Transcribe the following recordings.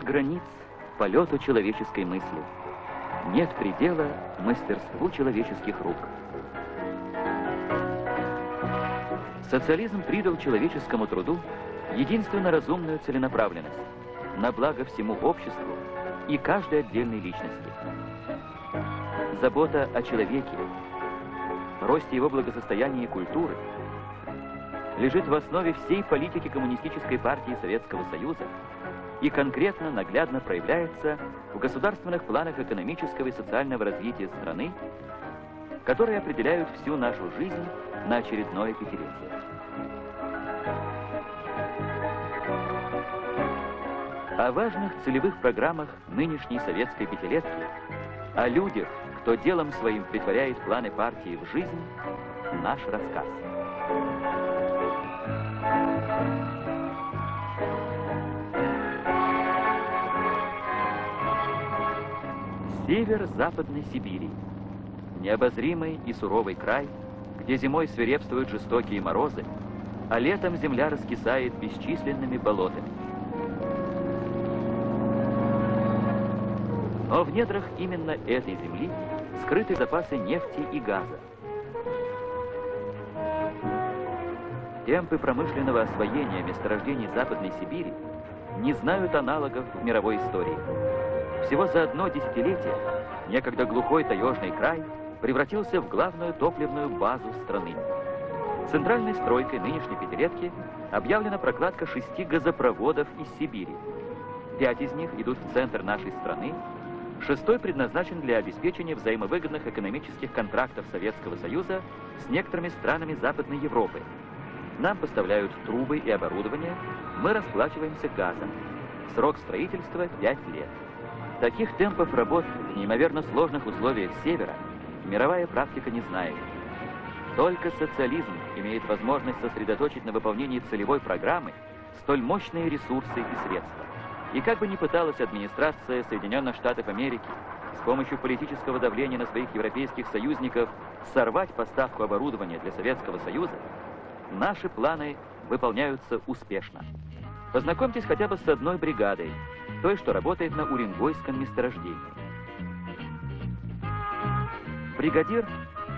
границ полету человеческой мысли. Нет предела мастерству человеческих рук. Социализм придал человеческому труду единственно разумную целенаправленность на благо всему обществу и каждой отдельной личности. Забота о человеке, росте его благосостояния и культуры лежит в основе всей политики Коммунистической партии Советского Союза и конкретно, наглядно проявляется в государственных планах экономического и социального развития страны, которые определяют всю нашу жизнь на очередное пятилетие. О важных целевых программах нынешней советской пятилетки, о людях, кто делом своим претворяет планы партии в жизнь, наш рассказ. Север Западной Сибири. Необозримый и суровый край, где зимой свирепствуют жестокие морозы, а летом земля раскисает бесчисленными болотами. Но в недрах именно этой земли скрыты запасы нефти и газа. Темпы промышленного освоения месторождений Западной Сибири не знают аналогов в мировой истории. Всего за одно десятилетие некогда глухой таежный край превратился в главную топливную базу страны. Центральной стройкой нынешней пятилетки объявлена прокладка 6 газопроводов из Сибири. 5 из них идут в центр нашей страны, 6-й предназначен для обеспечения взаимовыгодных экономических контрактов Советского Союза с некоторыми странами Западной Европы. Нам поставляют трубы и оборудование, мы расплачиваемся газом. Срок строительства 5 лет. Таких темпов работ в неимоверно сложных условиях Севера мировая практика не знает. Только социализм имеет возможность сосредоточить на выполнении целевой программы столь мощные ресурсы и средства. И как бы ни пыталась администрация Соединенных Штатов Америки с помощью политического давления на своих европейских союзников сорвать поставку оборудования для Советского Союза, наши планы выполняются успешно. Познакомьтесь хотя бы с одной бригадой, той, что работает на Уренгойском месторождении. Бригадир,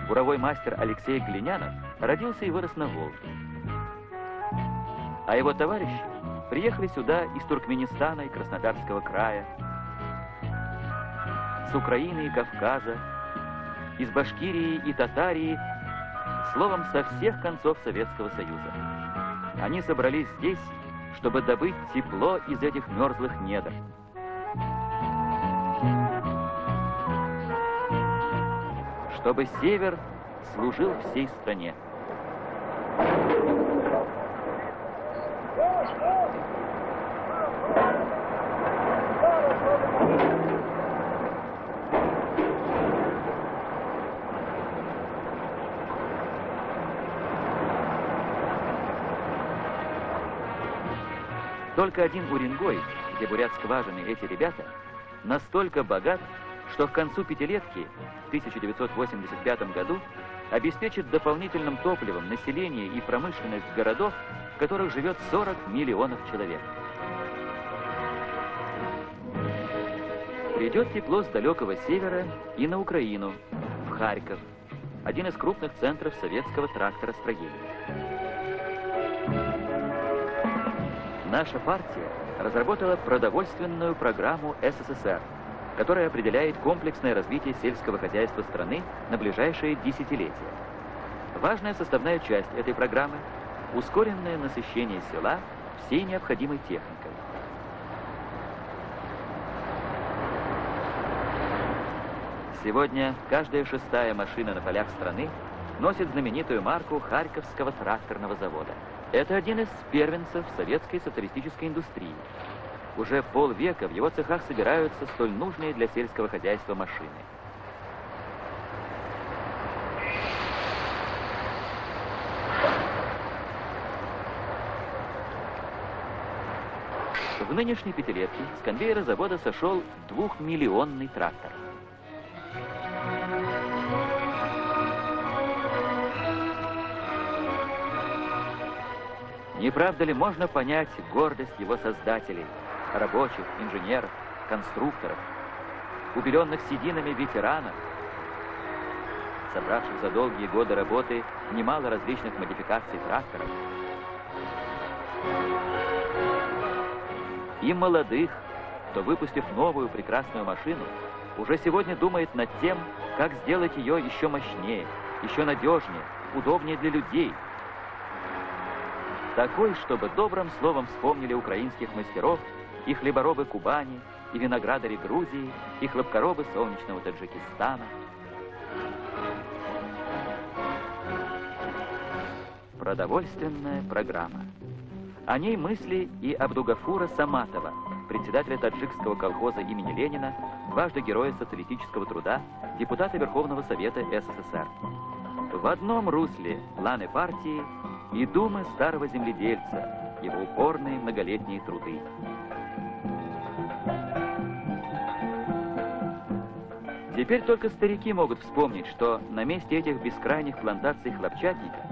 буровой мастер Алексей Глинянов, родился и вырос на Волге. А его товарищи приехали сюда из Туркменистана и Краснодарского края, с Украины и Кавказа, из Башкирии и Татарии, словом, со всех концов Советского Союза. Они собрались здесь, чтобы добыть тепло из этих мерзлых недр. Чтобы Север служил всей стране. Только один Уренгой, где бурят скважины эти ребята, настолько богат, что к концу пятилетки в 1985 году обеспечит дополнительным топливом население и промышленность городов, в которых живет 40 миллионов человек. Придет тепло с далекого севера и на Украину, в Харьков, один из крупных центров советского тракторостроения. Наша партия разработала продовольственную программу СССР, которая определяет комплексное развитие сельского хозяйства страны на ближайшие десятилетия. Важная составная часть этой программы – ускоренное насыщение села всей необходимой техникой. Сегодня каждая 6-я машина на полях страны носит знаменитую марку Харьковского тракторного завода. Это один из первенцев советской социалистической индустрии. Уже полвека в его цехах собираются столь нужные для сельского хозяйства машины. В нынешней пятилетке с конвейера завода сошел 2-миллионный трактор. Не правда ли можно понять гордость его создателей, рабочих, инженеров, конструкторов, убеленных сединами ветеранов, собравших за долгие годы работы немало различных модификаций тракторов, и молодых, кто, выпустив новую прекрасную машину, уже сегодня думает над тем, как сделать ее еще мощнее, еще надежнее, удобнее для людей. Такой, чтобы добрым словом вспомнили украинских мастеров и хлеборобы Кубани, и виноградари Грузии, и хлопкоробы солнечного Таджикистана. Продовольственная программа. О ней мысли и Абдугафура Саматова, председателя таджикского колхоза имени Ленина, дважды Героя социалистического труда, депутата Верховного Совета СССР. В одном русле планы партии и думы старого земледельца, его упорные многолетние труды. Теперь только старики могут вспомнить, что на месте этих бескрайних плантаций хлопчатника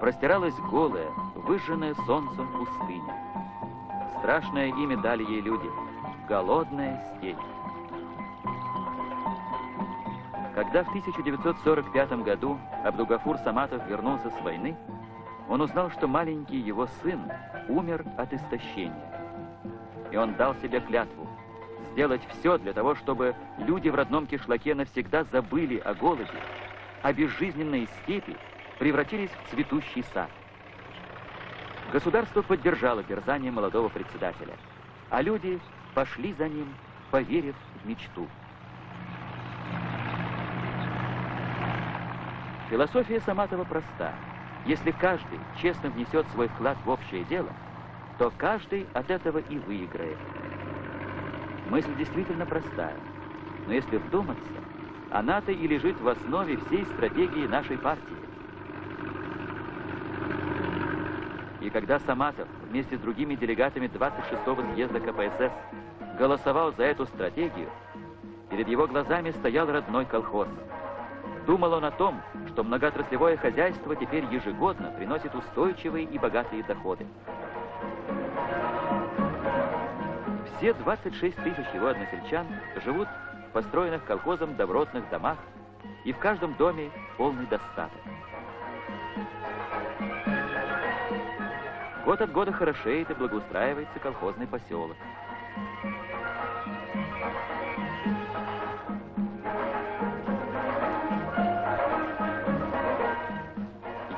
простиралась голая, выжженная солнцем пустыня. Страшное имя дали ей люди — голодная степь. Когда в 1945 году Абдугафур Саматов вернулся с войны, он узнал, что маленький его сын умер от истощения. И он дал себе клятву сделать все для того, чтобы люди в родном кишлаке навсегда забыли о голоде, а безжизненные степи превратились в цветущий сад. Государство поддержало терзание молодого председателя, а люди пошли за ним, поверив в мечту. Философия Саматова проста. Если каждый честно внесет свой вклад в общее дело, то каждый от этого и выиграет. Мысль действительно простая, но если вдуматься, она-то и лежит в основе всей стратегии нашей партии. И когда Саматов вместе с другими делегатами 26-го съезда КПСС голосовал за эту стратегию, перед его глазами стоял родной колхоз. Думал он о том, что многоотраслевое хозяйство теперь ежегодно приносит устойчивые и богатые доходы. Все 26 тысяч его односельчан живут в построенных колхозом добротных домах, и в каждом доме полный достаток. Год от года хорошеет и благоустраивается колхозный поселок.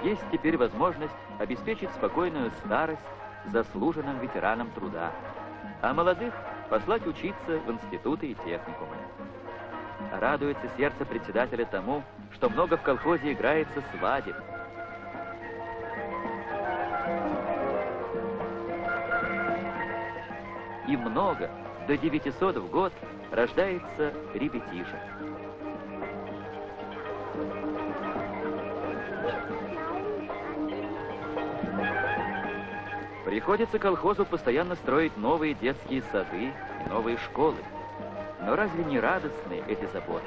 Есть теперь возможность обеспечить спокойную старость заслуженным ветеранам труда, а молодых послать учиться в институты и техникумы. Радуется сердце председателя тому, что много в колхозе играется свадеб. И много, до 900 в год, рождается ребятишек. Приходится колхозу постоянно строить новые детские сады и новые школы. Но разве не радостны эти заботы?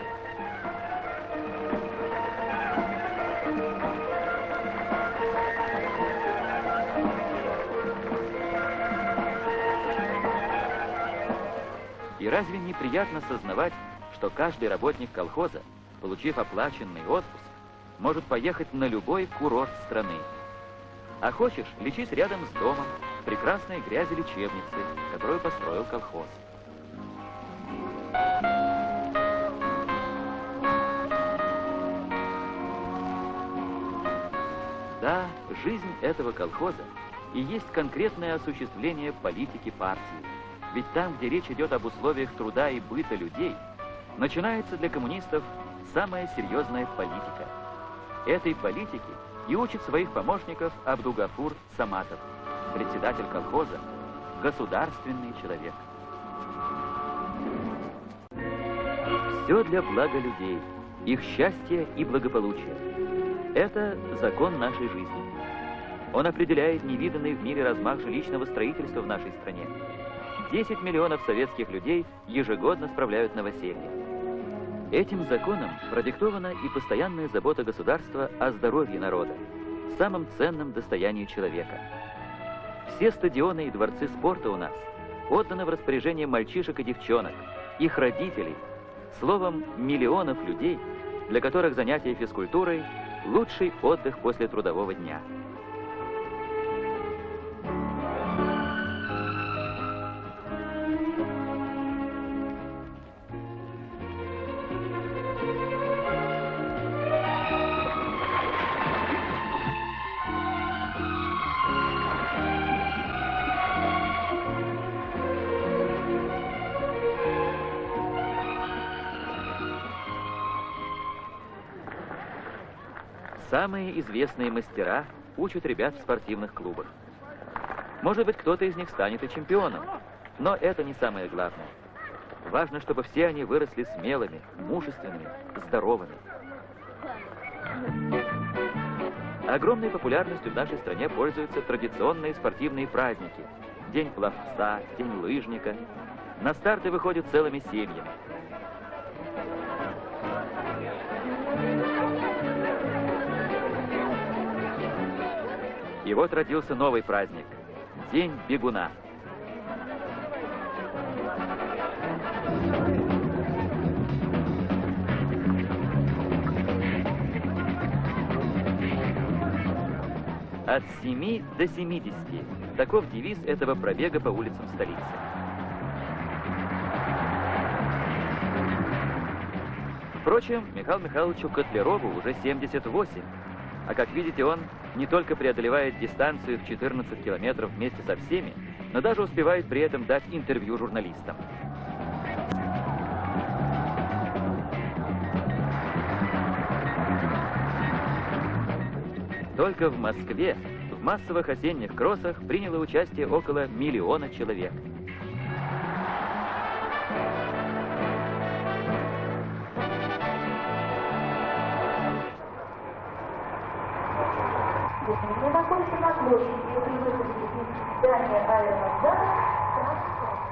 И разве не приятно сознавать, что каждый работник колхоза, получив оплаченный отпуск, может поехать на любой курорт страны? А хочешь, лечись рядом с домом, в прекрасной грязи лечебницы, которую построил колхоз. Да, жизнь этого колхоза и есть конкретное осуществление политики партии. Ведь там, где речь идет об условиях труда и быта людей, начинается для коммунистов самая серьезная политика. Этой политике и учит своих помощников Абдугафур Саматов, председатель колхоза, государственный человек. Все для блага людей, их счастья и благополучия. Это закон нашей жизни. Он определяет невиданный в мире размах жилищного строительства в нашей стране. 10 миллионов советских людей ежегодно справляют новоселье. Этим законом продиктована и постоянная забота государства о здоровье народа, самом ценном достоянии человека. Все стадионы и дворцы спорта у нас отданы в распоряжение мальчишек и девчонок, их родителей, словом, миллионов людей, для которых занятие физкультурой – лучший отдых после трудового дня. Самые известные мастера учат ребят в спортивных клубах. Может быть, кто-то из них станет и чемпионом, но это не самое главное. Важно, чтобы все они выросли смелыми, мужественными, здоровыми. Огромной популярностью в нашей стране пользуются традиционные спортивные праздники. День пловца, День лыжника. На старты выходят целыми семьями. И вот родился новый праздник – День бегуна. От 7 до 70 – таков девиз этого пробега по улицам столицы. Впрочем, Михаилу Михайловичу Котлярову уже 78. А как видите, он не только преодолевает дистанцию в 14 километров вместе со всеми, но даже успевает при этом дать интервью журналистам. Только в Москве в массовых осенних кроссах приняло участие около 1 миллиона человек.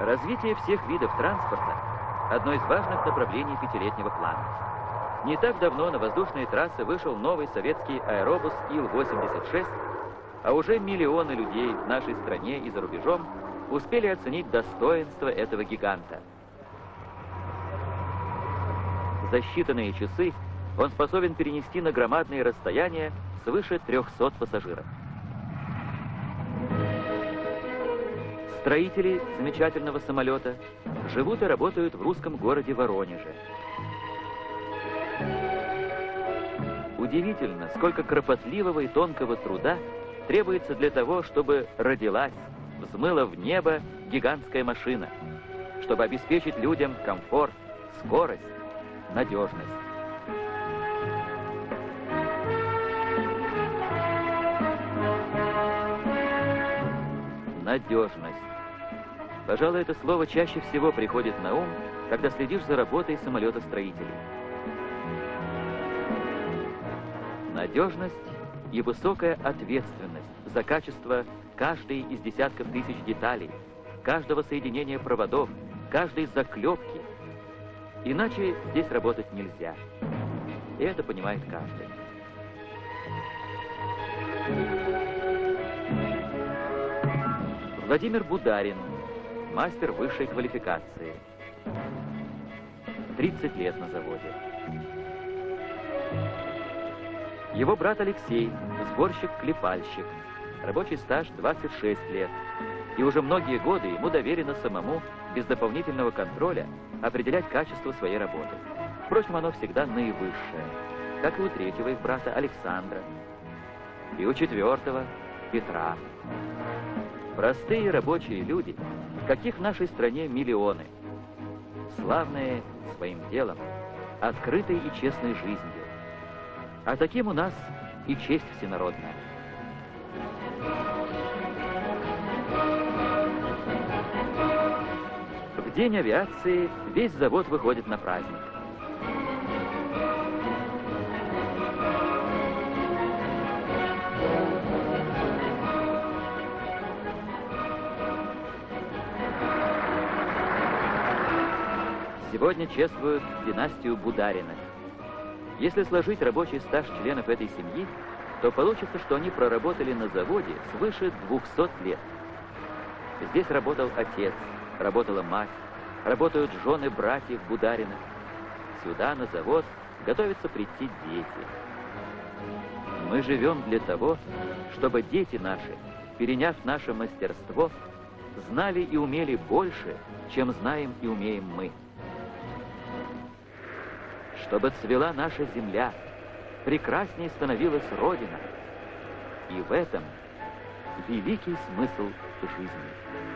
Развитие всех видов транспорта – одно из важных направлений пятилетнего плана. Не так давно на воздушные трассы вышел новый советский аэробус Ил-86, а уже миллионы людей в нашей стране и за рубежом успели оценить достоинство этого гиганта. За считанные часы он способен перенести на громадные расстояния свыше 300 пассажиров. Строители замечательного самолета живут и работают в русском городе Воронеже. Удивительно, сколько кропотливого и тонкого труда требуется для того, чтобы родилась, взмыла в небо гигантская машина, чтобы обеспечить людям комфорт, скорость, надежность. Надежность. Пожалуй, это слово чаще всего приходит на ум, когда следишь за работой самолетостроителей. Надежность и высокая ответственность за качество каждой из десятков тысяч деталей, каждого соединения проводов, каждой заклепки. Иначе здесь работать нельзя. И это понимает каждый. Владимир Бударин, мастер высшей квалификации. 30 лет на заводе. Его брат Алексей, сборщик-клепальщик. Рабочий стаж 26 лет. И уже многие годы ему доверено самому, без дополнительного контроля, определять качество своей работы. Впрочем, оно всегда наивысшее, как и у третьего их брата Александра, и у четвертого Петра. Простые рабочие люди, каких в нашей стране миллионы, славные своим делом, открытой и честной жизнью. А таким у нас и честь всенародная. В день авиации весь завод выходит на праздник. Сегодня чествуют династию Будариных. Если сложить рабочий стаж членов этой семьи, то получится, что они проработали на заводе свыше 200 лет. Здесь работал отец, работала мать, работают жены братьев Будариных. Сюда, на завод, готовятся прийти дети. Мы живем для того, чтобы дети наши, переняв наше мастерство, знали и умели больше, чем знаем и умеем мы. Чтобы цвела наша земля, прекрасней становилась Родина. И в этом великий смысл жизни.